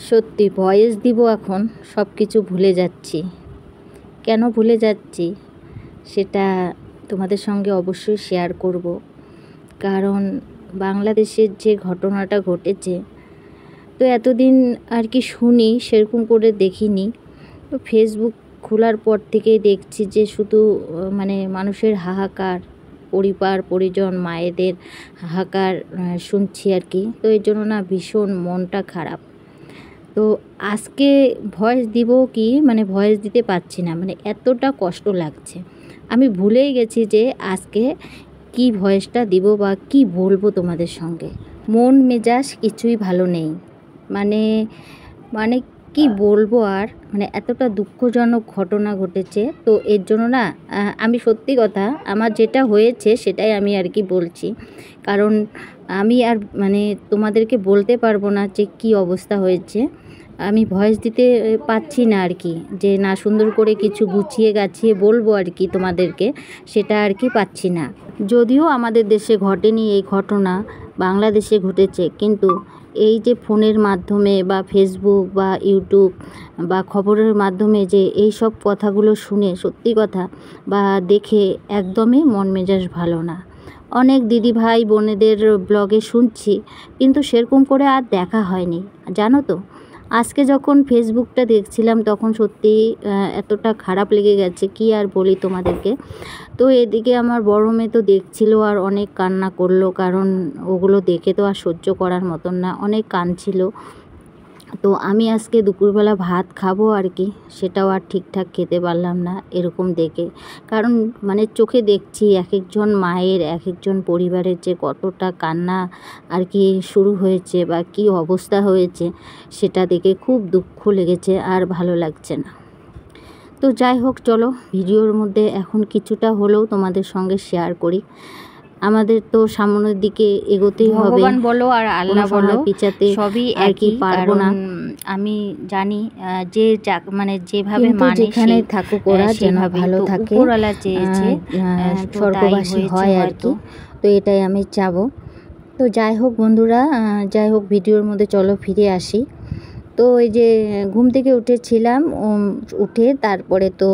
সত্যি ভয়েস দিব এখন সব কিছু ভুলে যাচ্ছি। কেন ভুলে যাচ্ছি সেটা তোমাদের সঙ্গে অবশ্যই শেয়ার করব। কারণ বাংলাদেশের যে ঘটনাটা ঘটেছে, তো এতদিন আর কি শুনি, সেরকম করে দেখিনি। তো ফেসবুক খোলার পর থেকেই দেখছি যে শুধু মানে মানুষের হাহাকার, পরিবার পরিজন মায়েদের হাহাকার শুনছি আর কি। তো এই জন্য না ভীষণ মনটা খারাপ। তো আজকে ভয়েস দিব কি মানে ভয়েস দিতে পারছি না, মানে এতটা কষ্ট লাগছে। আমি ভুলেই গেছি যে আজকে কি ভয়েসটা দিব বা কি বলবো তোমাদের সঙ্গে। মন মেজাজ কিছুই ভালো নেই, মানে মানে কি বলবো আর, মানে এতটা দুঃখজনক ঘটনা ঘটেছে। তো এর জন্য না আমি সত্যি কথা আমার যেটা হয়েছে সেটাই আমি আর কি বলছি। কারণ আমি আর মানে তোমাদেরকে বলতে পারবো না যে কি অবস্থা হয়েছে। আমি ভয়েস দিতে পাচ্ছি না আর কি, যে না সুন্দর করে কিছু গুছিয়ে গাছিয়ে বলবো আর কি তোমাদেরকে, সেটা আর কি পাচ্ছি না। যদিও আমাদের দেশে ঘটেনি এই ঘটনা, বাংলাদেশে ঘটেছে, কিন্তু এই যে ফোনের মাধ্যমে বা ফেসবুক বা ইউটিউব বা খবরের মাধ্যমে যে এই সব কথাগুলো শুনে সত্যি কথা বা দেখে একদমই মন মেজাজ ভালো না। অনেক দিদি ভাই বোনেদের ব্লগে শুনছি, কিন্তু সেরকম করে আর দেখা হয়নি, জানো তো। আজকে যখন ফেসবুকটা দেখছিলাম তখন সত্যিই এতটা খারাপ লেগে গেছে, কি আর বলি তোমাদেরকে। তো এদিকে আমার বড় মেয়ে তো দেখছিল আর অনেক কান্না করলো, কারণ ওগুলো দেখে তো আর সহ্য করার মতন না, অনেক কাঁদছিল। তো আমি আজকে দুপুরবেলা ভাত খাবো আর কি, সেটাও আর ঠিকঠাক খেতে পারলাম না এরকম দেখে। কারণ মানে চোখে দেখছি এক একজন মায়ের, এক একজন পরিবারের যে কতটা কান্না আর কি শুরু হয়েছে বা কি অবস্থা হয়েছে, সেটা দেখে খুব দুঃখ লেগেছে আর ভালো লাগছে না। তো যাই হোক, চলো ভিডিওর মধ্যে এখন কিছুটা হলেও তোমাদের সঙ্গে শেয়ার করি। আমাদের তো সামনের দিকে এগোতেই হবে, ভগবান বলো আর আল্লাহ বলো, পিছাতে সবই আর কি পারবো না। আমি জানি যে মানে যেভাবে মানে যেখানে থাকুক ওরা যেন ভালো থাকে, উপরওয়ালা চেয়েছে স্বর্গবাসী হয় আর কি। তো এটাই আমি চাবো। তো যাই হোক বন্ধুরা, যাই হোক ভিডিওর মধ্যে চলো ফিরে আসি। তো এই যে ঘুম থেকে উঠেছিলাম, উঠে তারপরে তো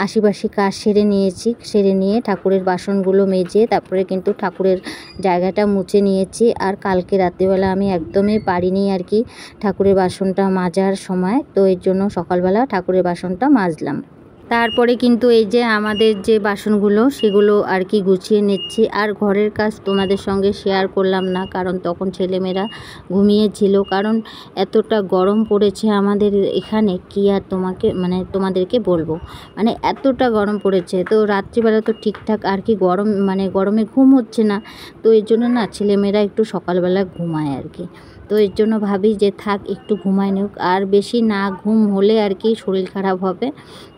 আশিপাশি কাজ সেরে নিয়েছি, সেরে নিয়ে ঠাকুরের বাসনগুলো মেজে তারপরে কিন্তু ঠাকুরের জায়গাটা মুছে নিয়েছি। আর কালকে রাত্রিবেলা আমি একদমই পারিনি আর কি ঠাকুরের বাসনটা মাজার সময়, তো এর জন্য সকালবেলা ঠাকুরের বাসনটা মাজলাম। তারপরে কিন্তু এই যে আমাদের যে বাসনগুলো সেগুলো আর কি গুছিয়ে নিচ্ছি। আর ঘরের কাজ তোমাদের সঙ্গে শেয়ার করলাম না, কারণ তখন ছেলেমেয়েরা ঘুমিয়েছিল। কারণ এতটা গরম পড়েছে আমাদের এখানে, কি আর তোমাদেরকে বলবো, মানে এতটা গরম পড়েছে। তো রাত্রিবেলা তো ঠিকঠাক আর কি গরমে ঘুম হচ্ছে না। তো এর জন্য না ছেলেমেয়েরা একটু সকালবেলা ঘুমায় আর কি। তো এর জন্য ভাবি যে থাক একটু ঘুমায় নিক, আর বেশি না ঘুম হলে আর কি শরীর খারাপ হবে।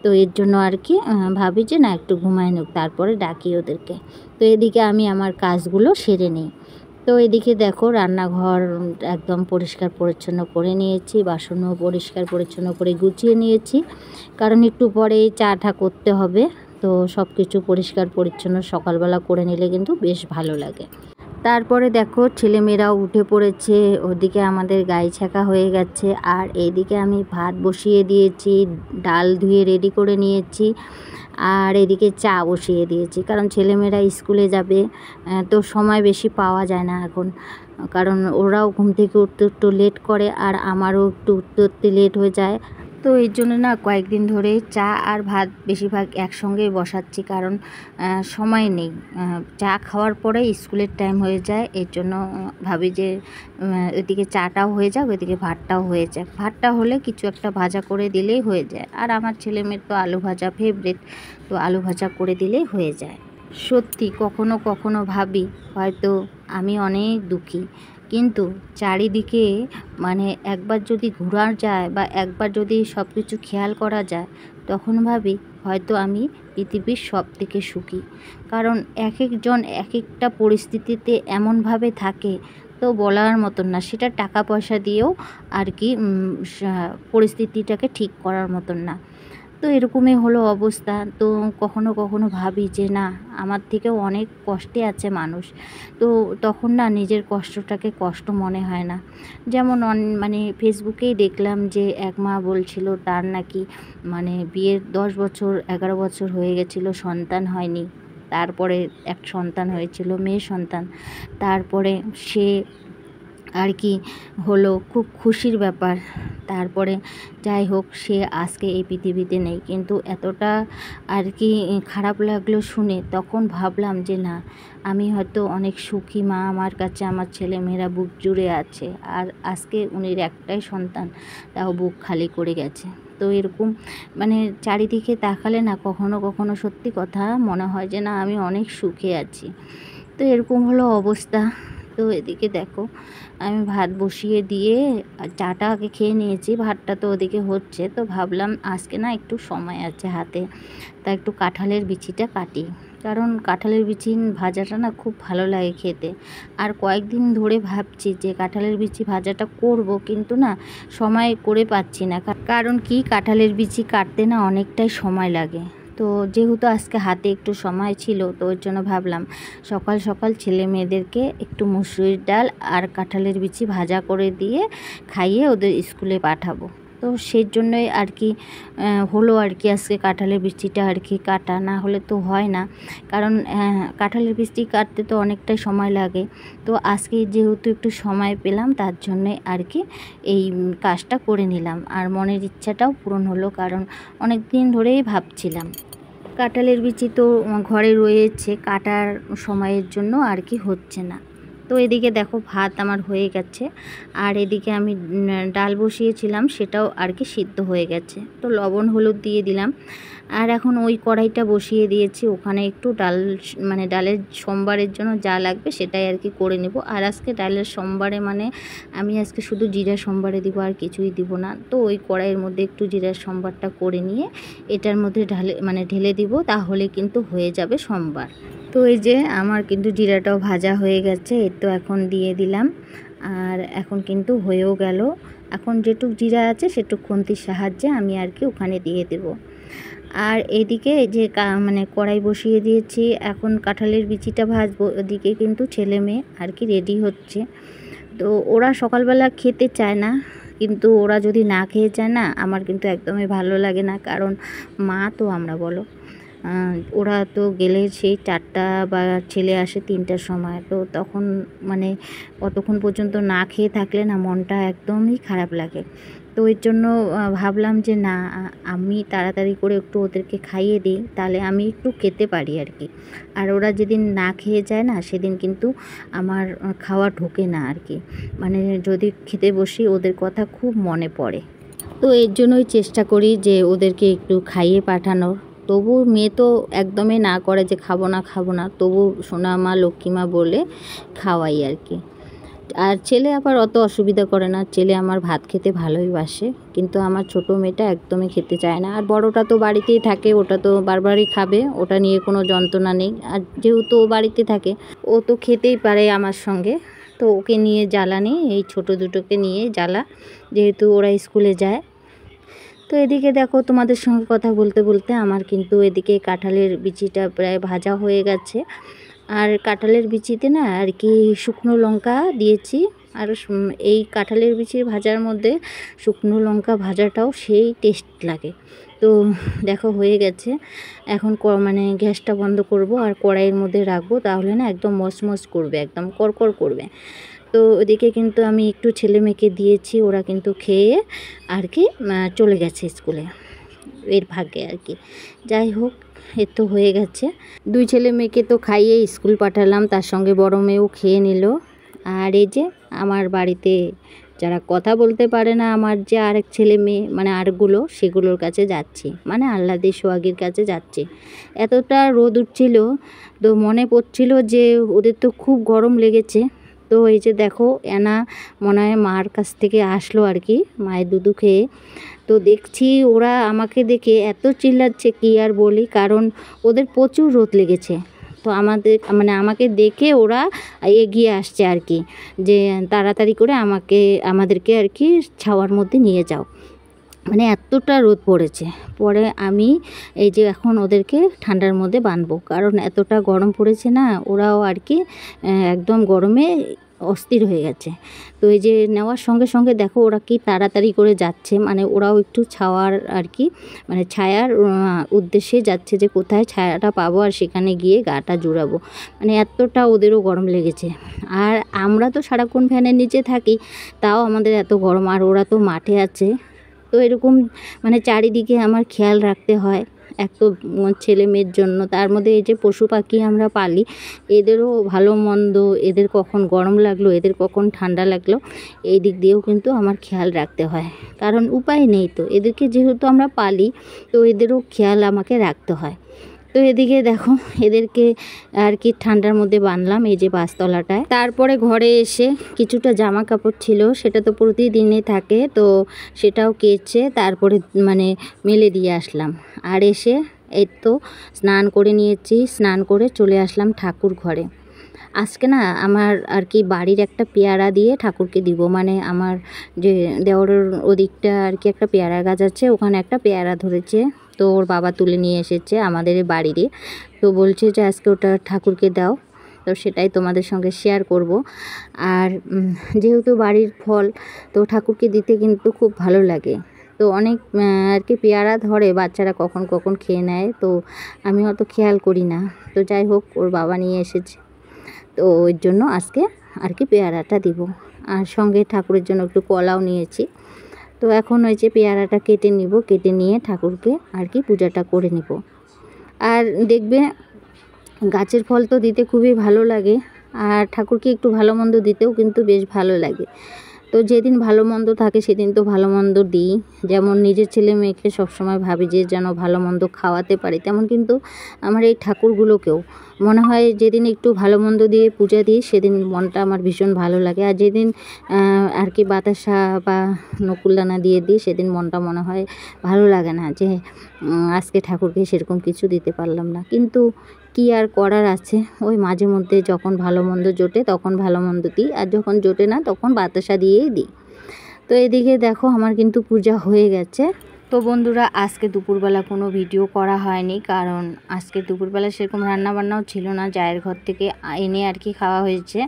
তো এর জন্য আর কি ভাবি যে না একটু ঘুমায় নিক, তারপরে ডাকি ওদেরকে। তো এদিকে আমি আমার কাজগুলো সেরে নিই। তো এদিকে দেখো রান্নাঘর একদম পরিষ্কার পরিচ্ছন্ন করে নিয়েছি, বাসনও পরিষ্কার পরিচ্ছন্ন করে গুছিয়ে নিয়েছি, কারণ একটু পরে চা টা করতে হবে। তো সব কিছু পরিষ্কার পরিচ্ছন্ন সকালবেলা করে নিলে কিন্তু বেশ ভালো লাগে। তারপরে দেখো ছেলেমেয়েরাও উঠে পড়েছে, ওদিকে আমাদের গায়ে ছাকা হয়ে গেছে। আর এইদিকে আমি ভাত বসিয়ে দিয়েছি, ডাল ধুয়ে রেডি করে নিয়েছি, আর এদিকে চা বসিয়ে দিয়েছি। কারণ ছেলেমেয়েরা স্কুলে যাবে, তো সময় বেশি পাওয়া যায় না এখন, কারণ ওরাও ঘুম থেকে উঠতে একটু লেট করে আর আমারও একটু উঠতে উঠতে লেট হয়ে যায়। তো এর জন্য না কয়েকদিন ধরে চা আর ভাত বেশিরভাগ একসঙ্গেই বসাচ্ছি, কারণ সময় নেই। চা খাওয়ার পরে স্কুলের টাইম হয়ে যায়, এর জন্য ভাবি যে ওইদিকে চাটাও হয়ে যাক, ওইদিকে ভাতটাও হয়ে যাক। ভাতটা হলে কিছু একটা ভাজা করে দিলেই হয়ে যায়। আর আমার ছেলেমেয়ের তো আলু ভাজা ফেভারিট, তো আলু ভাজা করে দিলেই হয়ে যায়। সত্যি কখনো কখনো ভাবি হয়তো আমি অনেক দুঃখী, কিন্তু চারিদিকে মানে একবার যদি ঘোরা যায় বা একবার যদি সব কিছু খেয়াল করা যায়, তখন ভাবি হয়তো আমি পৃথিবীর সব থেকে সুখী। কারণ এক একজন এক একটা পরিস্থিতিতে এমনভাবে থাকে, তো বলার মতন না, সেটা টাকা পয়সা দিয়েও আর কি পরিস্থিতিটাকে ঠিক করার মতন না। তো এরকমই হলো অবস্থা। তো কখনো কখনো ভাবি যে না, আমার থেকেও অনেক কষ্টে আছে মানুষ। তো তখন না নিজের কষ্টটাকে কষ্ট মনে হয় না। যেমন মানে ফেসবুকেই দেখলাম যে এক মা বলছিল তার নাকি মানে বিয়ের 10 বছর 11 বছর হয়ে গেছিলো, সন্তান হয়নি। তারপরে এক সন্তান হয়েছিল, মেয়ে সন্তান। তারপরে সে আর কি হলো, খুব খুশির ব্যাপার। তারপরে যাই হোক, সে আজকে এই পৃথিবীতে নেই, কিন্তু এতটা আর কি খারাপ লাগলো শুনে। তখন ভাবলাম যে না, আমি হয়তো অনেক সুখী মা, আমার কাছে আমার ছেলেমেয়েরা বুক জুড়ে আছে, আর আজকে উনির একটাই সন্তান, তাও বুক খালি করে গেছে। তো এরকম মানে চারিদিকে তাকালে না কখনো কখনো সত্যি কথা মনে হয় যে না, আমি অনেক সুখে আছি। তো এরকম হলো অবস্থা। তো এদিকে দেখো, আমি ভাত বসিয়ে দিয়ে চাটা আগে খেয়ে নিয়েছি, ভাতটা তো ওদিকে হচ্ছে। তো ভাবলাম আজকে না একটু সময় আছে হাতে, তা একটু কাঁঠালের বিচিটা কাটি। কারণ কাঁঠালের বিচি ভাজাটা না খুব ভালো লাগে খেতে। আর কয়েকদিন ধরে ভাবছি যে কাঁঠালের বিচি ভাজাটা করব, কিন্তু না সময় করে পাচ্ছি না। কারণ কি, কাঁঠালের বিচি কাটতে না অনেকটাই সময় লাগে। তো যেহেতু আজকে হাতে একটু সময় ছিল, তো ওর জন্য ভাবলাম সকাল সকাল ছেলে মেয়েদেরকে একটু মুসুরির ডাল আর কাঁঠালের বিচি ভাজা করে দিয়ে খাইয়ে ওদের স্কুলে পাঠাবো। তো সেই জন্যই আর কি হলো আর কি আজকে কাঁঠালের বিচিটা আর কি কাটা, না হলে তো হয় না। কারণ কাঁঠালের বিচি কাটতে তো অনেকটাই সময় লাগে। তো আজকে যেহেতু একটু সময় পেলাম, তার জন্যে আর কি এই কাজটা করে নিলাম। আর মনের ইচ্ছাটাও পূরণ হলো, কারণ অনেক দিন ধরেই ভাবছিলাম। কাঁঠালের বিচি তো ঘরে রয়েছে, কাটার সময়ের জন্য আর কি হচ্ছে না। তো এদিকে দেখো ভাত আমার হয়ে গেছে, আর এদিকে আমি ডাল বসিয়েছিলাম, সেটাও আর কি সিদ্ধ হয়ে গেছে। তো লবণ হলুদ দিয়ে দিলাম। আর এখন ওই কড়াইটা বসিয়ে দিয়েছি, ওখানে একটু ডাল মানে ডালের সোমবারের জন্য যা লাগবে সেটাই আর কি করে নেব। আর আজকে ডালের সোমবারে মানে আমি আজকে শুধু জিরা সোমবারে দিব, আর কিছুই দিব না। তো ওই কড়াইয়ের মধ্যে একটু জিরার সোমবারটা করে নিয়ে এটার মধ্যে ঢেলে দিব, তাহলে কিন্তু হয়ে যাবে সোমবার। তো এই যে আমার কিন্তু জিরাটাও ভাজা হয়ে গেছে, এই তো এখন দিয়ে দিলাম। আর এখন কিন্তু হয়েও গেল। এখন যেটুক জিরা আছে সেটুক খুন্তির সাহায্যে আমি আর কি ওখানে দিয়ে দেব। আর এদিকে যে মানে কড়াই বসিয়ে দিয়েছি, এখন কাঁঠালের বিচিটা ভাজবো। ওদিকে কিন্তু ছেলে মেয়ে আর কি রেডি হচ্ছে। তো ওরা সকালবেলা খেতে চায় না, কিন্তু ওরা যদি না খেয়ে যায় না, আমার কিন্তু একদমই ভালো লাগে না। কারণ মা তো আমরা, বলো, ওরা তো গেলে সেই 4টা বা ছেলে আসে 3টার সময়। তো তখন মানে কতক্ষণ পর্যন্ত না খেয়ে থাকলে না মনটা একদমই খারাপ লাগে। তো এর জন্য ভাবলাম যে না, আমি তাড়াতাড়ি করে একটু ওদেরকে খাইয়ে দিই, তাহলে আমি একটু খেতে পারি আর কি। আর ওরা যেদিন না খেয়ে যায় না, সেদিন কিন্তু আমার খাওয়া ঢোকে না আর কি। মানে যদি খেতে বসি ওদের কথা খুব মনে পড়ে। তো এর জন্যই চেষ্টা করি যে ওদেরকে একটু খাইয়ে পাঠানোর। তবু মেয়ে তো একদমই না করে যে খাবো না, তবু সোনা মা লক্ষ্মী মা বলে খাওয়াই আর কি। আর ছেলে আবার অত অসুবিধা করে না, ছেলে আমার ভাত খেতে ভালোই বাসে, কিন্তু আমার ছোটো মেয়েটা একদমই খেতে চায় না। আর বড়টা তো বাড়িতেই থাকে, ওটা তো বারবারই খাবে, ওটা নিয়ে কোনো যন্ত্রণা নেই। আর যেহেতু ও বাড়িতে থাকে, ও তো খেতেই পারে আমার সঙ্গে। তো ওকে নিয়ে জ্বালা নেই, এই ছোটো দুটোকে নিয়ে জ্বালা, যেহেতু ওরা স্কুলে যায়। তো এদিকে দেখো, তোমাদের সঙ্গে কথা বলতে বলতে আমার কিন্তু এদিকে কাঁঠালের বিচিটা প্রায় ভাজা হয়ে গেছে। আর কাঁঠালের বিচিতে না আর কি শুকনো লঙ্কা দিয়েছি। আর এই কাঁঠালের বিচি ভাজার মধ্যে শুকনো লঙ্কা ভাজাটাও সেই টেস্ট লাগে। তো দেখো হয়ে গেছে। এখন মানে গ্যাসটা বন্ধ করব আর কড়াইয়ের মধ্যে রাখবো, তাহলে না একদম মচমচ করবে, একদম কড়কড় করবে। তো ওদিকে কিন্তু আমি একটু ছেলে মেয়েকে দিয়েছি, ওরা কিন্তু খেয়ে আর কি চলে গেছে স্কুলে, এর ভাগ্যে আর কি। যাই হোক, এর তো হয়ে গেছে। 2 ছেলে মেয়েকে তো খাইয়ে স্কুল পাঠালাম, তার সঙ্গে বড় মেয়েও খেয়ে নিল। আর এই যে আমার বাড়িতে যারা কথা বলতে পারে না, আমার যে আরেক ছেলে মেয়ে মানে আরেকগুলো, সেগুলোর কাছে যাচ্ছি, মানে আহ্লাদি সোহাগীর কাছে যাচ্ছি। এতটা রোদ উঠছিল, তো মনে পড়ছিল যে ওদের তো খুব গরম লেগেছে। তো এই যে দেখো, এনা মনে হয় মার কাছ থেকে আসলো আর কি, মায়ের দুধু খেয়ে। তো দেখছি ওরা আমাকে দেখে এত চিল্লাচ্ছে কি আর বলি, কারণ ওদের প্রচুর রোদ লেগেছে। তো আমাকে দেখে ওরা এগিয়ে আসছে আর কি, যে তাড়াতাড়ি করে আমাদেরকে আর কি ছাওয়ার মধ্যে নিয়ে যাও। মানে এতটা রোদ পড়েছে। পরে আমি এই যে এখন ওদেরকে ঠান্ডার মধ্যে বাঁধবো, কারণ এতটা গরম পড়েছে না, ওরাও আর কি একদম গরমে অস্থির হয়ে গেছে। তো এই যে নেওয়ার সঙ্গে সঙ্গে দেখো ওরা কি তাড়াতাড়ি করে যাচ্ছে, মানে ওরাও একটু ছাওয়ার আর কি মানে ছায়ার উদ্দেশ্যে যাচ্ছে, যে কোথায় ছায়াটা পাবো আর সেখানে গিয়ে গাটা জুড়াবো। মানে এতটা ওদেরও গরম লেগেছে। আর আমরা তো সারাক্ষণ ফ্যানের নিচে থাকি, তাও আমাদের এত গরম, আর ওরা তো মাঠে আছে। তো এরকম মানে চারিদিকে আমার খেয়াল রাখতে হয় এক তো ছেলে মেয়ের জন্য, তার মধ্যে এই যে পশু পাখি আমরা পালি, এদেরও ভালো মন্দ, এদের কখন গরম লাগলো, এদের কখন ঠান্ডা লাগলো, এই দিক দিয়েও কিন্তু আমার খেয়াল রাখতে হয়। কারণ উপায় নেই, তো এদেরকে যেহেতু আমরা পালি, তো এদেরও খেয়াল আমাকে রাখতে হয়। তো এদিকে দেখো এদেরকে আর কি ঠান্ডার মধ্যে বাঁধলাম এই যে বাসতলাটায়। তারপরে ঘরে এসে কিছুটা জামা কাপড় ছিল, সেটা তো প্রতিদিনই থাকে, তো সেটাও কেচে তারপরে মানে মেলে দিয়ে আসলাম। আর এসে এই তো স্নান করে নিয়েছি, স্নান করে চলে আসলাম ঠাকুর ঘরে। আজকে না আমার আর কি বাড়ির একটা পেয়ারা দিয়ে ঠাকুরকে দিব, মানে আমার যে দেওরের ওদিকটা আর কি একটা পেয়ারা গাছ আছে, ওখানে একটা পেয়ারা ধরেছে, তো ওর বাবা তুলে নিয়ে এসেছে আমাদের বাড়িরই। তো বলছে যে আজকে ওটা ঠাকুরকে দাও, তো সেটাই তোমাদের সঙ্গে শেয়ার করব। আর যেহেতু বাড়ির ফল, তো ঠাকুরকে দিতে কিন্তু খুব ভালো লাগে। তো অনেক আর কি পেয়ারা ধরে, বাচ্চারা কখন কখন খেয়ে নেয়, তো আমি অত খেয়াল করি না। তো যাই হোক, ওর বাবা নিয়ে এসেছে, তো ওই জন্য আজকে আর কি পেয়ারাটা দিব। আর সঙ্গে ঠাকুরের জন্য একটু কলাও নিয়েছি। তো এখন ওই যে পেয়ারাটা কেটে নিব, কেটে নিয়ে ঠাকুরকে আর কি পূজাটা করে নিব। আর দেখবে গাছের ফল তো দিতে খুবই ভালো লাগে, আর ঠাকুরকে একটু ভালো মন্দ দিতেও কিন্তু বেশ ভালো লাগে। তো যেদিন ভালো মন্দ থাকে সেদিন তো ভালো মন্দ দিই, যেমন নিজের ছেলে মেয়েকে সবসময় ভাবি যে যেন ভালো মন্দ খাওয়াতে পারি, তেমন কিন্তু আমার এই ঠাকুরগুলোকেও মনে হয় যেদিন একটু ভালো মন্দ দিয়ে পূজা দিই সেদিন মনটা আমার ভীষণ ভালো লাগে। আর যেদিন আর কি বাতাসা বা নকুলদানা দিয়ে দিই সেদিন মনটা মনে হয় ভালো লাগে না, যে আজকে ঠাকুরকে সেরকম কিছু দিতে পারলাম না। কিন্তু কি আর করার আছে, ওই মাঝে মধ্যে যখন ভালো মন্দ জোটে তখন ভালো মন্দ দিই, আর যখন জোটে না তখন বাতাসা দিয়েই দিই। তো এদিকে দেখো আমার কিন্তু পূজা হয়ে গেছে। তো বন্ধুরা, আজকে দুপুরবেলা কোনো ভিডিও করা হয়নি, কারণ আজকে দুপুরবেলা সেরকম রান্নাবান্নাও ছিল না, জায়ের ঘর থেকে এনে আর কি খাওয়া হয়েছে।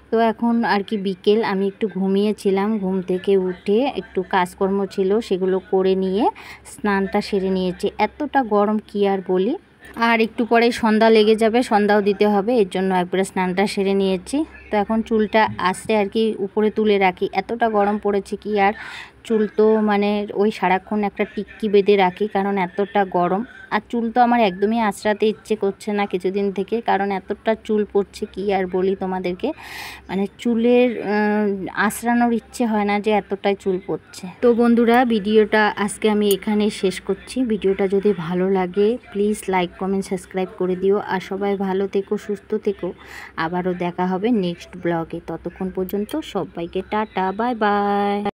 তো এখন আর কি বিকেল, আমি একটু ঘুমিয়েছিলাম, ঘুম থেকে উঠে একটু কাজকর্ম ছিল সেগুলো করে নিয়ে স্নানটা সেরে নিয়েছি। এতটা গরম কি আর বলি। আর একটু পরে সন্ধ্যা লেগে যাবে, সন্ধ্যাও দিতে হবে, এর জন্য একবারে স্নানটা সেরে নিয়েছি। তো এখন চুলটা আস্তে আর কি উপরে তুলে রাখি, এতটা গরম পড়েছে কি আর, চুল তো মানে ওই সারাক্ষণ একটা টিক্কি বেঁধে রাখি, কারণ এতটা গরম। আর চুল তো আমার একদমই আঁচড়াতে ইচ্ছে করছে না কিছুদিন থেকে, কারণ এতটা চুল পড়ছে কি আর বলি তোমাদেরকে, মানে চুলের আঁচড়ানোর ইচ্ছে হয় না, যে এতটাই চুল পড়ছে। তো বন্ধুরা, ভিডিওটা আজকে আমি এখানে শেষ করছি। ভিডিওটা যদি ভালো লাগে প্লিজ লাইক কমেন্ট সাবস্ক্রাইব করে দিও, আর সবাই ভালো থেকো, সুস্থ থেকো। আবারও দেখা হবে নেক্সট ব্লগে, ততক্ষণ পর্যন্ত সবাইকে টাটা, বাই বাই।